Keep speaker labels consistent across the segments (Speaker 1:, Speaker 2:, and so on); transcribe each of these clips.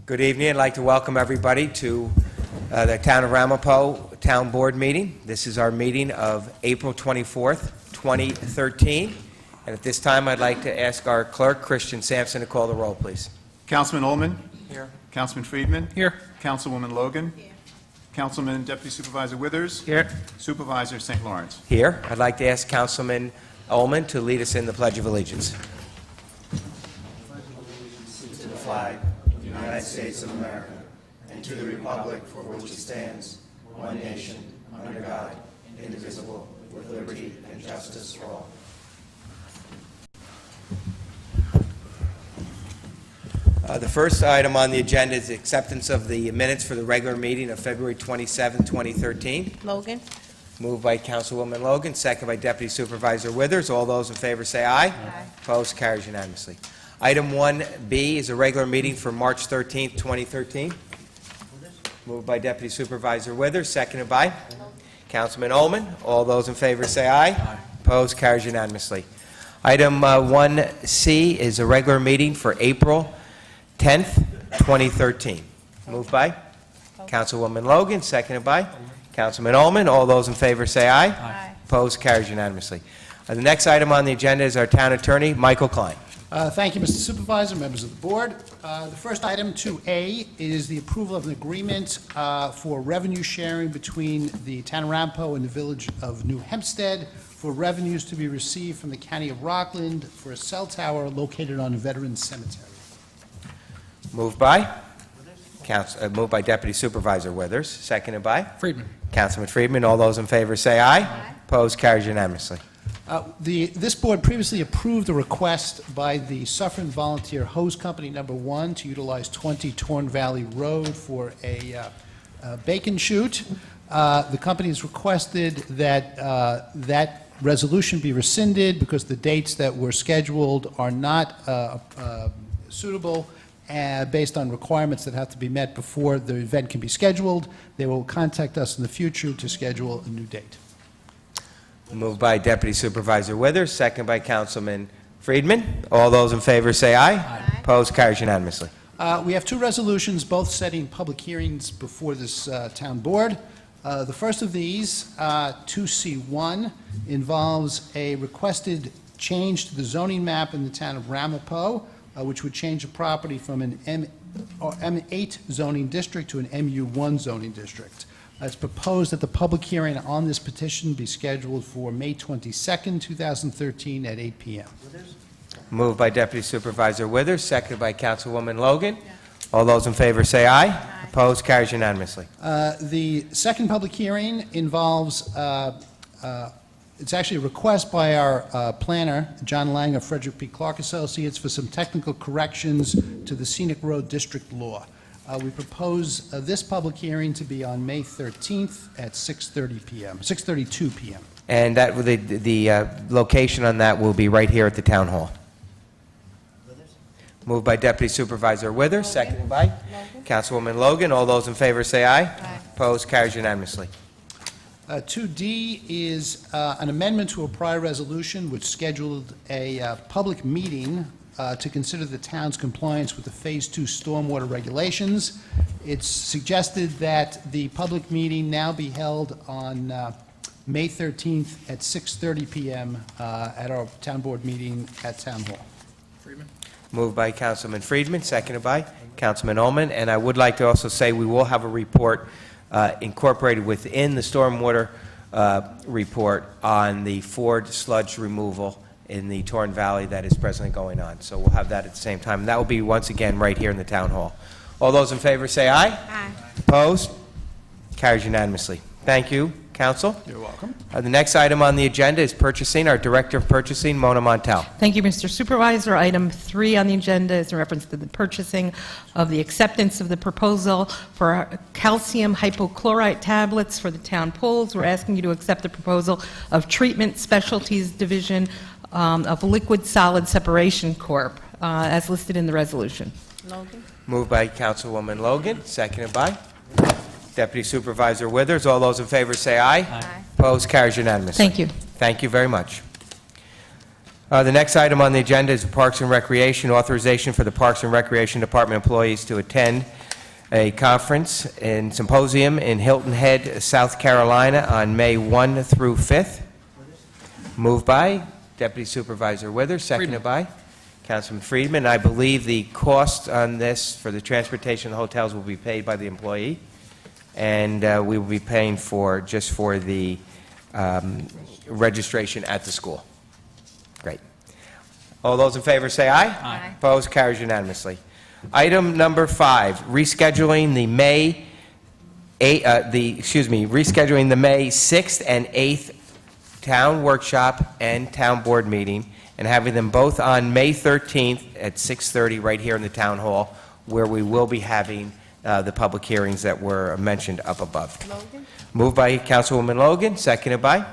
Speaker 1: Good evening. I'd like to welcome everybody to the Town of Ramapo Town Board meeting. This is our meeting of April 24th, 2013. And at this time, I'd like to ask our clerk, Christian Sampson, to call the roll, please.
Speaker 2: Councilman Ullman?
Speaker 1: Here.
Speaker 2: Councilman Friedman?
Speaker 1: Here.
Speaker 2: Councilwoman Logan? Here. Councilman Deputy Supervisor Withers?
Speaker 1: Here.
Speaker 2: Supervisor St. Lawrence?
Speaker 1: Here. I'd like to ask Councilman Ullman to lead us in the Pledge of Allegiance.
Speaker 3: To the flag of the United States of America and to the republic for which it stands, one nation, under God, indivisible, with liberty and justice for all.
Speaker 1: The first item on the agenda is the acceptance of the minutes for the regular meeting of February 27, 2013.
Speaker 4: Logan.
Speaker 1: Moved by Councilwoman Logan, second by Deputy Supervisor Withers. All those in favor say aye.
Speaker 4: Aye.
Speaker 1: Opposed, carries unanimously. Item 1B is a regular meeting for March 13, 2013. Moved by Deputy Supervisor Withers, seconded by Councilman Ullman. All those in favor say aye. Aye. Opposed, carries unanimously. Item 1C is a regular meeting for April 10th, 2013. Moved by Councilwoman Logan, seconded by Councilman Ullman. All those in favor say aye.
Speaker 4: Aye.
Speaker 1: Opposed, carries unanimously. The next item on the agenda is our Town Attorney, Michael Klein.
Speaker 5: Thank you, Mr. Supervisor, members of the board. The first item, 2A, is the approval of an agreement for revenue sharing between the Town of Ramapo and the Village of New Hempstead for revenues to be received from the County of Rockland for a cell tower located on a Veterans Cemetery.
Speaker 1: Moved by? Moved by Deputy Supervisor Withers, seconded by?
Speaker 6: Friedman.
Speaker 1: Councilman Friedman. All those in favor say aye. Aye. Opposed, carries unanimously.
Speaker 5: This board previously approved a request by the Suffern Volunteer Hose Company Number 1 to utilize 20 Torn Valley Road for a bacon shoot. The company has requested that that resolution be rescinded because the dates that were scheduled are not suitable based on requirements that have to be met before the event can be scheduled. They will contact us in the future to schedule a new date.
Speaker 1: Moved by Deputy Supervisor Withers, seconded by Councilman Friedman. All those in favor say aye. Aye. Opposed, carries unanimously.
Speaker 5: We have two resolutions, both setting public hearings before this town board. The first of these, 2C1, involves a requested change to the zoning map in the town of Ramapo, which would change the property from an M8 zoning district to an MU1 zoning district. It's proposed that the public hearing on this petition be scheduled for May 22nd, 2013 at 8 p.m.
Speaker 1: Moved by Deputy Supervisor Withers, seconded by Councilwoman Logan. All those in favor say aye. Aye. Opposed, carries unanimously.
Speaker 5: The second public hearing involves, it's actually a request by our planner, John Lang of Frederick P. Clark Associates, for some technical corrections to the Scenic Road District Law. We propose this public hearing to be on May 13th at 6:32 p.m.
Speaker 1: And that the location on that will be right here at the Town Hall. Moved by Deputy Supervisor Withers, seconded by Councilwoman Logan. All those in favor say aye. Aye. Opposed, carries unanimously.
Speaker 5: 2D is an amendment to a prior resolution which scheduled a public meeting to consider the town's compliance with the Phase 2 stormwater regulations. It's suggested that the public meeting now be held on May 13th at 6:30 p.m. At our town board meeting at Town Hall.
Speaker 6: Friedman.
Speaker 1: Moved by Councilman Friedman, seconded by Councilman Ullman. And I would like to also say we will have a report incorporated within the stormwater report on the Ford sludge removal in the Torn Valley that is presently going on. So we'll have that at the same time. And that will be, once again, right here in the Town Hall. All those in favor say aye.
Speaker 4: Aye.
Speaker 1: Opposed? Carries unanimously. Thank you, Council.
Speaker 5: You're welcome.
Speaker 1: The next item on the agenda is purchasing. Our Director of Purchasing, Mona Montel.
Speaker 7: Thank you, Mr. Supervisor. Item 3 on the agenda is in reference to the purchasing of the acceptance of the proposal for calcium hypochlorite tablets for the town pools. We're asking you to accept the proposal of Treatment Specialties Division of Liquid Solid Separation Corp., as listed in the resolution.
Speaker 4: Logan.
Speaker 1: Moved by Councilwoman Logan, seconded by Deputy Supervisor Withers. All those in favor say aye.
Speaker 4: Aye.
Speaker 1: Opposed, carries unanimously.
Speaker 7: Thank you.
Speaker 1: Thank you very much. The next item on the agenda is Parks and Recreation, authorization for the Parks and Recreation Department employees to attend a conference and symposium in Hilton Head, South Carolina on May 1 through 5th. Moved by Deputy Supervisor Withers, seconded by Councilman Friedman. I believe the cost on this for the transportation and hotels will be paid by the employee, and we will be paying just for the registration at the school. Great. All those in favor say aye. Aye. Opposed? Carries unanimously. Item number 5, rescheduling the May 6th and 8th town workshop and town board meeting, and having them both on May 13th at 6:30 right here in the town hall, where we will be having the public hearings that were mentioned up above. Moved by Councilwoman Logan, seconded by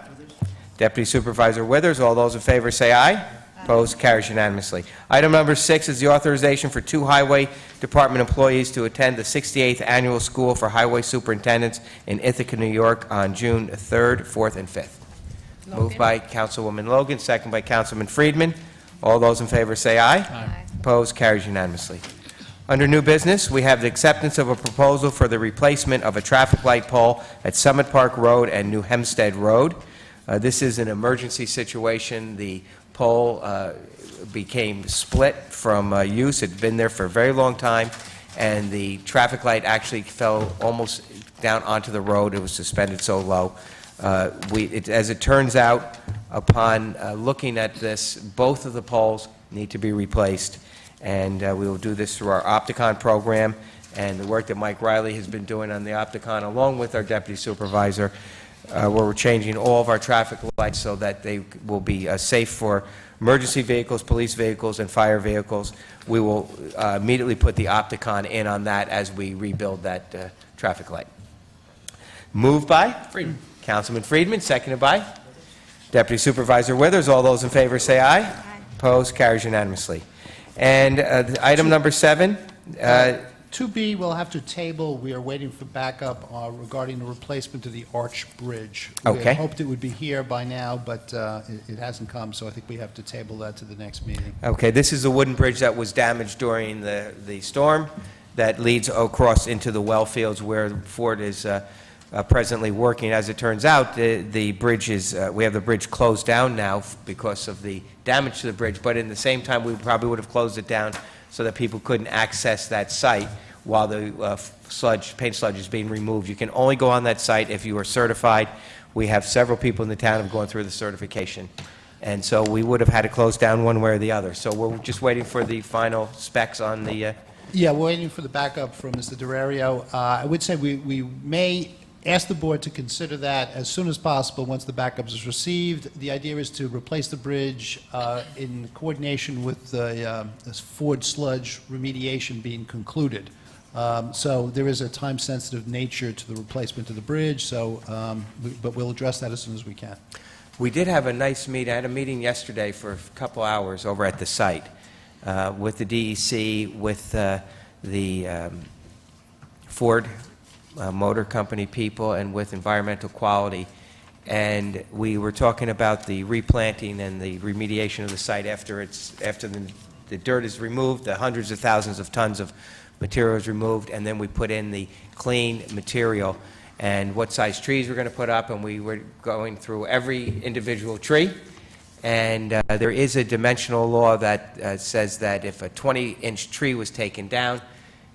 Speaker 1: Deputy Supervisor Withers. All those in favor say aye. Opposed? Carries unanimously. Item number 6 is the authorization for 2 Highway Department employees to attend the 68th Annual School for Highway Superintendents in Ithaca, New York on June 3rd, 4th, and 5th. Moved by Councilwoman Logan, second by Councilman Friedman. All those in favor say aye.
Speaker 4: Aye.
Speaker 1: Opposed? Carries unanimously. Under new business, we have the acceptance of a proposal for the replacement of a traffic light pole at Summit Park Road and New Hempstead Road. This is an emergency situation. The pole became split from use. It had been there for a very long time, and the traffic light actually fell almost down onto the road. It was suspended so low. As it turns out, upon looking at this, both of the poles need to be replaced, and we will do this through our Opticon program and the work that Mike Riley has been doing on the Opticon, along with our Deputy Supervisor, where we're changing all of our traffic lights so that they will be safe for emergency vehicles, police vehicles, and fire vehicles. We will immediately put the Opticon in on that as we rebuild that traffic light. Moved by
Speaker 4: Friedman.
Speaker 1: Councilman Friedman, seconded by Deputy Supervisor Withers. All those in favor say aye. Aye. Opposed? Carries unanimously. And item number 7.
Speaker 5: 2B, we'll have to table. We are waiting for backup regarding the replacement of the Arch Bridge. We
Speaker 1: Okay.
Speaker 5: had hoped it would be here by now, but it hasn't come, so I think we have to table that to the next meeting.
Speaker 1: Okay, this is a wooden bridge that was damaged during the storm that leads across into the well fields where Ford is presently working. As it turns out, the bridge is, we have the bridge closed down now because of the damage to the bridge, but in the same time, we probably would have closed it down so that people couldn't access that site while the paint sludge is being removed. You can only go on that site if you are certified. We have several people in the town who have gone through the certification, and so we would have had to close down one way or the other. So we're just waiting for the final specs on the...
Speaker 5: Yeah, we're waiting for the backup from Mr. DeRario. I would say we may ask the board to consider that as soon as possible once the backup is received. The idea is to replace the bridge in coordination with the Ford sludge remediation being concluded. So there is a time-sensitive nature to the replacement of the bridge, but we'll address that as soon as we can.
Speaker 1: We did have a nice meeting. I had a meeting yesterday for a couple hours over at the site with the DEC, with the Ford Motor Company people, and with environmental quality. And we were talking about the replanting and the remediation of the site after the dirt is removed, the hundreds of thousands of tons of material is removed, and then we put in the clean material and what size trees we're going to put up, and we were going through every individual tree. And there is a dimensional law that says that if a 20-inch tree was taken down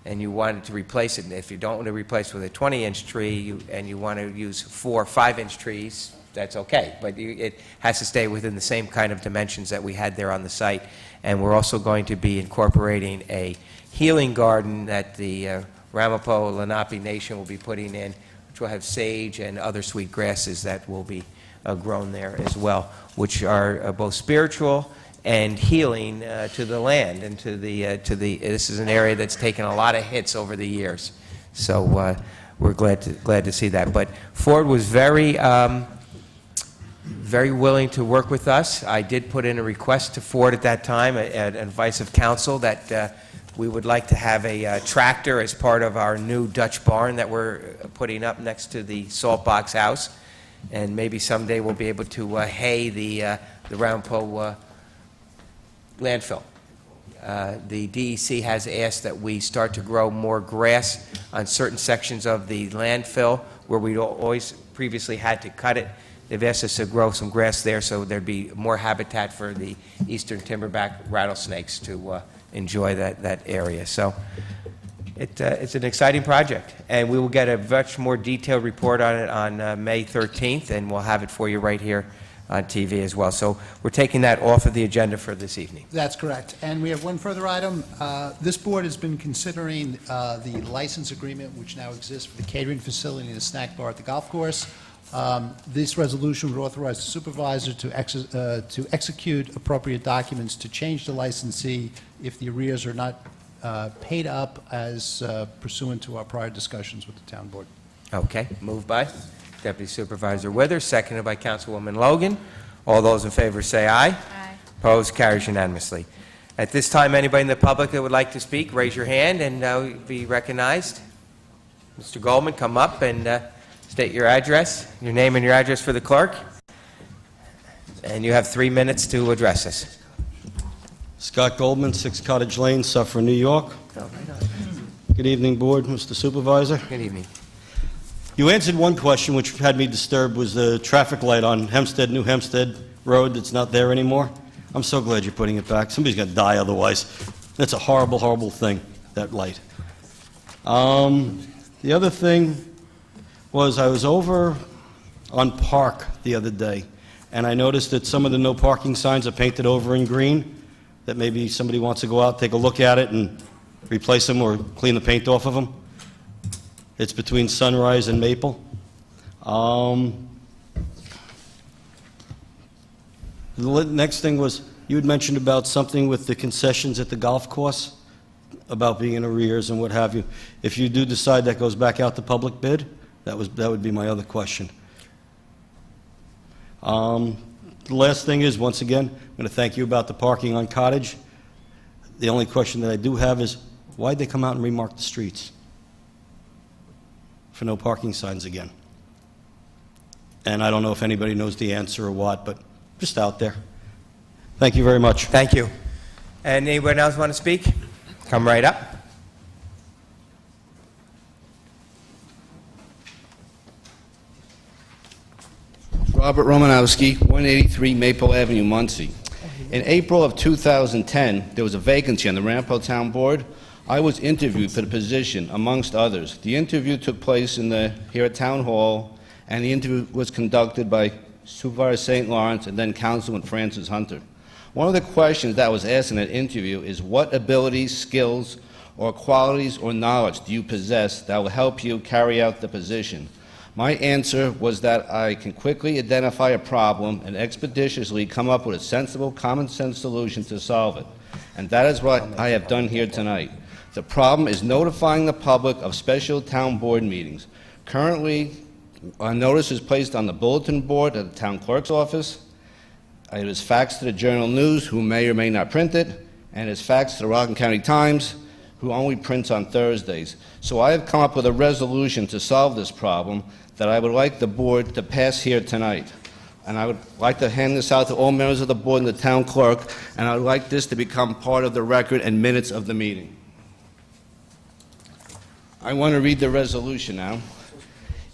Speaker 1: and you wanted to replace it, and if you don't want to replace with a 20-inch tree and you want to use 4 5-inch trees, that's okay. But it has to stay within the same kind of dimensions that we had there on the site. And we're also going to be incorporating a healing garden that the Ramapo Lenape Nation will be putting in, which will have sage and other sweet grasses that will be grown there as well, which are both spiritual and healing to the land and to the this is an area that's taken a lot of hits over the years. So we're glad to see that. But Ford was very willing to work with us. I did put in a request to Ford at that time, at advice of council, that we would like to have a tractor as part of our new Dutch barn that we're putting up next to the Salt Box House. And maybe someday we'll be able to hay the Ramapo landfill. the DEC has asked that we start to grow more grass on certain sections of the landfill where we always previously had to cut it. They've asked us to grow some grass there so there'd be more habitat for the eastern timberback rattlesnakes to enjoy that area. So it's an exciting project, and we will get a much more detailed report on it on May 13th, and we'll have it for you right here on TV as well. So we're taking that off of the agenda for this evening.
Speaker 5: That's correct. And we have one further item. This board has been considering the license agreement which now exists for the catering facility and the snack bar at the golf course. This resolution would authorize the supervisor to execute appropriate documents to change the licensee if the arrears are not paid up as pursuant to our prior discussions with the town board.
Speaker 1: Okay, moved by Deputy Supervisor Withers, seconded by Councilwoman Logan. All those in favor say aye.
Speaker 4: Aye.
Speaker 1: Opposed, carries unanimously. At this time, anybody in the public that would like to speak, raise your hand and be recognized. Mr. Goldman, come up and state your address, your name and your address for the clerk. And you have 3 minutes to address us.
Speaker 6: Scott Goldman, 6 Cottage Lane, Suffern, New York. Good evening, Board, Mr. Supervisor.
Speaker 1: Good evening.
Speaker 6: You answered one question which had me disturbed, was the traffic light on Hempstead, New Hempstead Road that's not there anymore. I'm so glad you're putting it back. Somebody's going to die otherwise. That's a horrible, horrible thing, that light. The other thing was I was over on Park the other day, and I noticed that some of the no parking signs are painted over in green, that maybe somebody wants to go out, take a look at it, and replace them or clean the paint off of them. It's between Sunrise and Maple. The next thing was, you had mentioned about something with the concessions at the golf course, about being in arrears and what have you. If you do decide that goes back out to public bid, that would be my other question. The last thing is, once again, I'm going to thank you about the parking on Cottage. The only question that I do have is, why'd they come out and remark the streets for no parking signs again? And I don't know if anybody knows the answer or what, but just out there. Thank you very much.
Speaker 1: Thank you. And anyone else want to speak? Come right up.
Speaker 8: Robert Romanowski, 183 Maple Avenue, Muncie. In April of 2010, there was a vacancy on the Ramapo Town Board. I was interviewed for the position, amongst others. The interview took place here at Town Hall, and the interview was conducted by Supervisor St. Lawrence and then Councilman Francis Hunter. One of the questions that was asked in that interview is, what abilities, skills, or qualities or knowledge do you possess that will help you carry out the position? My answer was that I can quickly identify a problem and expeditiously come up with a sensible, common-sense solution to solve it. And that is what I have done here tonight. The problem is notifying the public of special town board meetings. Currently, a notice is placed on the bulletin board at the town clerk's office. It is faxed to the Journal News, who may or may not print it, and it is faxed to the Rockland County Times, who only prints on Thursdays. So I have come up with a resolution to solve this problem that I would like the board to pass here tonight. And I would like to hand this out to all members of the board and the town clerk, and I would like this to become part of the record and minutes of the meeting. I want to read the resolution now.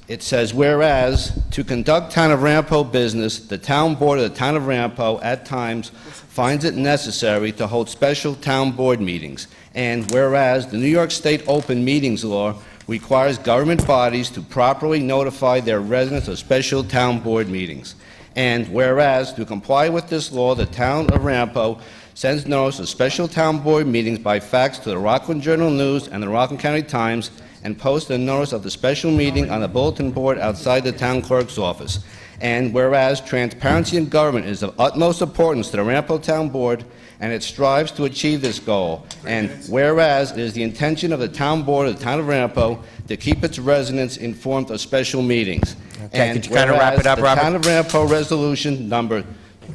Speaker 8: It says, whereas, to conduct Town of Ramapo business, the town board of the Town of Ramapo at times finds it necessary to hold special town board meetings. And whereas, the New York State Open Meetings Law requires government bodies to properly notify their residents of special town board meetings. And whereas, to comply with this law, the Town of Ramapo sends notice of special town board meetings by fax to the Rockland Journal News and the Rockland County Times, and post a notice of the special meeting on the bulletin board outside the town clerk's office. And whereas transparency in government is of utmost importance to the Ramapo Town Board, and it strives to achieve this goal. And whereas it is the intention of the town board of the town of Ramapo to keep its residents informed of special meetings.
Speaker 1: Okay,
Speaker 8: And
Speaker 1: could you kind of wrap it up,
Speaker 8: the
Speaker 1: Robert?
Speaker 8: town of Ramapo resolution number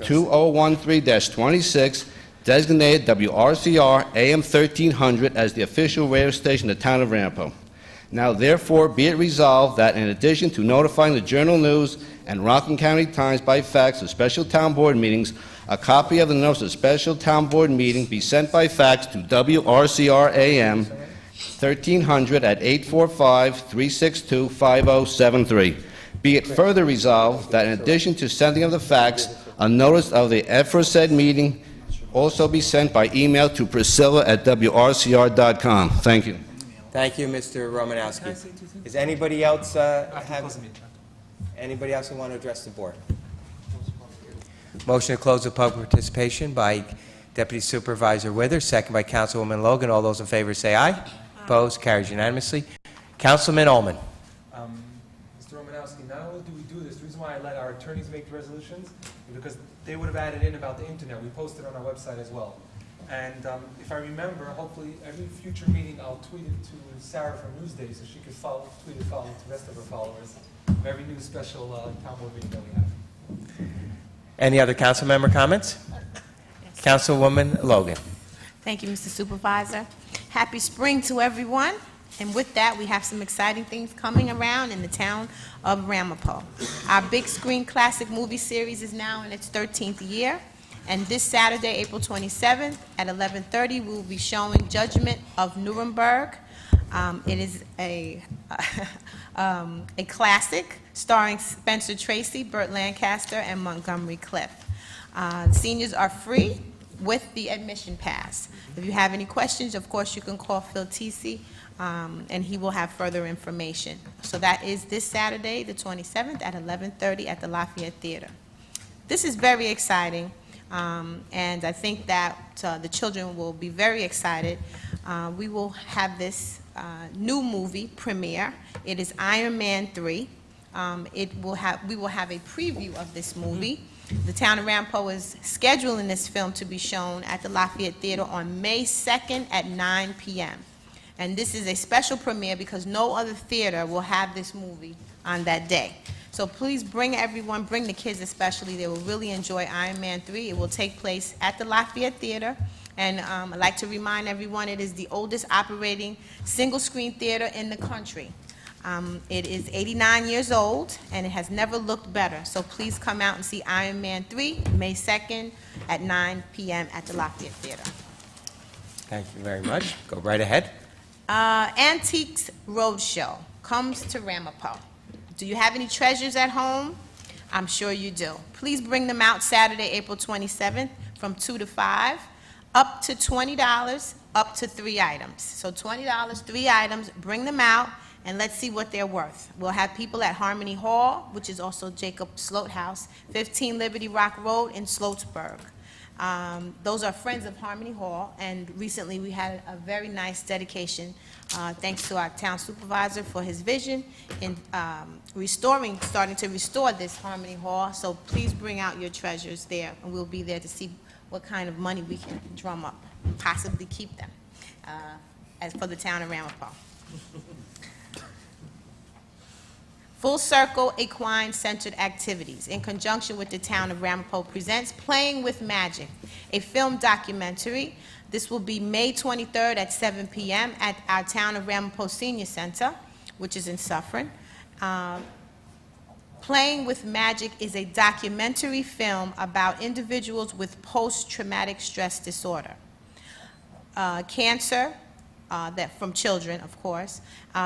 Speaker 8: 2013-26 designated WRCR AM 1300 as the official radio station of the town of Ramapo. Now therefore be it resolved that in addition to notifying the Journal News and Rockland County Times by fax of special town board meetings. A copy of the notice of special town board meeting be sent by fax to WRCR AM 1300 at 845-362-5073. Be it further resolved that in addition to sending of the fax, a notice of the aforesaid meeting also be sent by email to priscilla@wrcr.com. Thank you.
Speaker 1: Thank you, Mr. Romanowski. Is anybody else anybody else who want to address the board? Motion to close the public participation by Deputy Supervisor Withers, second by Councilwoman Logan. All those in favor say aye. Opposed? Carries unanimously. Councilman Ullman.
Speaker 4: Mr. Romanowski, not only do we do this, the reason why I let our attorneys make the resolutions is because they would have added in about the internet. We posted on our website as well. And if I remember, hopefully every future meeting I'll tweet it to Sarah from Newsday so she could tweet it to the rest of her followers of every new special town board meeting that we have.
Speaker 1: Any other council member comments? Councilwoman Logan.
Speaker 9: Thank you, Mr. Supervisor. Happy spring to everyone. And with that, we have some exciting things coming around in the town of Ramapo. Our big screen classic movie series is now in its 13th year. And this Saturday, April 27th at 11:30, we will be showing Judgment of Nuremberg. It is a classic starring Spencer Tracy, Burt Lancaster, and Montgomery Clift. Seniors are free with the admission pass. If you have any questions, of course, you can call Phil Tisi, and he will have further information. So that is this Saturday, the 27th, at 11:30 at the Lafayette Theater. This is very exciting, and I think that the children will be very excited. We will have this new movie premiere. It is Iron Man 3. We will have a preview of this movie. The town of Ramapo is scheduling this film to be shown at the Lafayette Theater on May 2nd at 9 p.m. And this is a special premiere because no other theater will have this movie on that day. So please bring everyone, bring the kids especially. They will really enjoy Iron Man 3. It will take place at the Lafayette Theater. And I'd like to remind everyone it is the oldest operating single-screen theater in the country. It is 89 years old, and it has never looked better. So please come out and see Iron Man 3, May 2nd at 9 p.m. at the Lafayette Theater.
Speaker 1: Thank you very much. Go right ahead.
Speaker 9: Antiques Roadshow comes to Ramapo. Do you have any treasures at home? I'm sure you do. Please bring them out Saturday, April 27th from 2 to 5, up to $20, up to 3 items. So $20, 3 items, bring them out, and let's see what they're worth. We'll have people at Harmony Hall, which is also Jacob Sloat House, 15 Liberty Rock Road in Sloatsburg. Those are friends of Harmony Hall, and recently we had a very nice dedication, thanks to our town supervisor for his vision in starting to restore this Harmony Hall. So please bring out your treasures there, and we'll be there to see what kind of money we can drum up, possibly keep them, as for the town of Ramapo. Full Circle Equine-Centered Activities, in conjunction with the town of Ramapo, presents Playing with Magic, a film documentary. This will be May 23rd at 7 p.m. at our town of Ramapo Senior Center, which is in Suffern. Playing with Magic is a documentary film about individuals with post-traumatic stress disorder, cancer, from children, of course,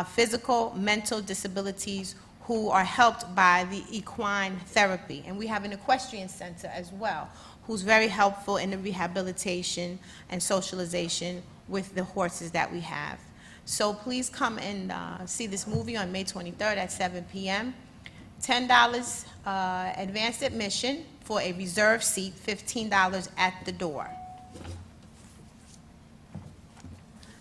Speaker 9: physical, mental disabilities, who are helped by the equine therapy. And we have an equestrian center as well, who's very helpful in the rehabilitation and socialization with the horses that we have. So please come and see this movie on May 23rd at 7 p.m. $10 advanced admission for a reserved seat, $15 at the door.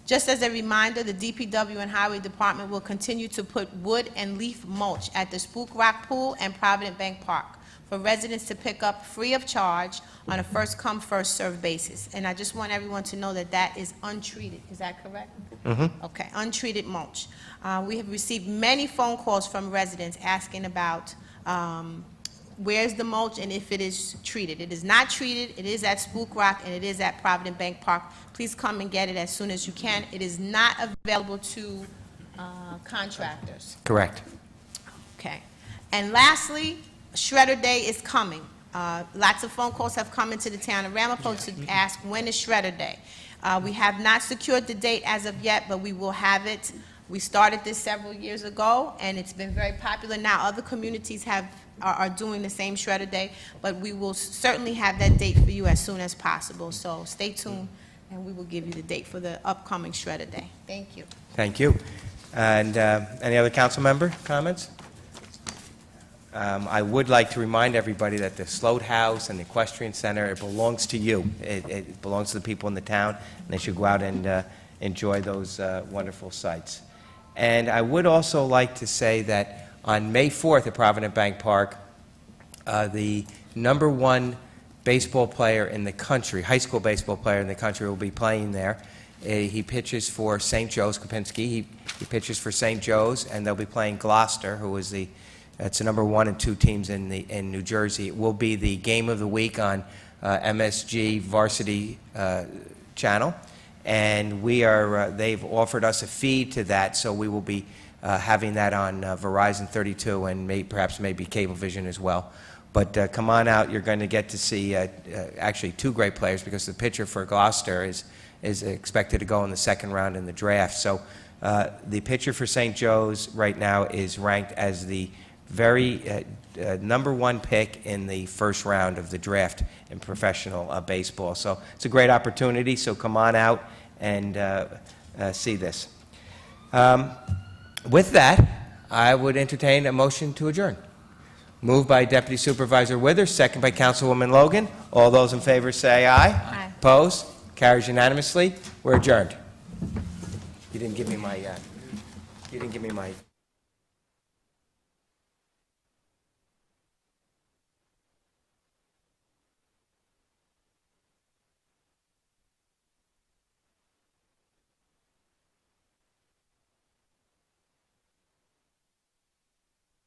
Speaker 9: Just as a reminder, the DPW and Highway Department will continue to put wood and leaf mulch at the Spook Rock Pool and Provident Bank Park for residents to pick up free of charge on a first-come, first-served basis. And I just want everyone to know that that is untreated. Is that correct? Mm-hmm. Okay, untreated mulch. We have received many phone calls from residents asking about where's the mulch and if it is treated. It is not treated. It is at Spook Rock and it is at Provident Bank Park. Please come and get it as soon as you can. It is not available to contractors.
Speaker 1: Correct.
Speaker 9: Okay. And lastly, Shredder Day is coming. Lots of phone calls have come into the town of Ramapo to ask, when is Shredder Day? We have not secured the date as of yet, but we will have it. We started this several years ago, and it's been very popular. Now, other communities are doing the same Shredder Day, but we will certainly have that date for you as soon as possible. So stay tuned, and we will give you the date for the upcoming Shredder Day. Thank you.
Speaker 1: Thank you. And any other council member comments? I would like to remind everybody that the Sloat House and the Equestrian Center, it belongs to you. It belongs to the people in the town, and they should go out and enjoy those wonderful sites. And I would also like to say that on May 4th at Provident Bank Park, the #1 baseball player in the country, high school baseball player in the country, will be playing there. He pitches for St. Joe's, Kopinski. He pitches for St. Joe's, and they'll be playing Gloucester, who is it's the #1 and 2 teams in New Jersey. It will be the game of the week on MSG Varsity channel, and they've offered us a feed to that, so we will be having that on Verizon 32 and perhaps maybe Cablevision as well. But come on out. You're going to get to see actually 2 great players, because the pitcher for Gloucester is expected to go in the second round in the draft. So the pitcher for St. Joe's right now is ranked as the very #1 pick in the first round of the draft in professional baseball. So it's a great opportunity, so come on out and see this. With that, I would entertain a motion to adjourn. Moved by Deputy Supervisor Withers, second by Councilwoman Logan. All those in favor say aye.
Speaker 9: Aye.
Speaker 1: Opposed? Carries unanimously. We're adjourned. You didn't give me my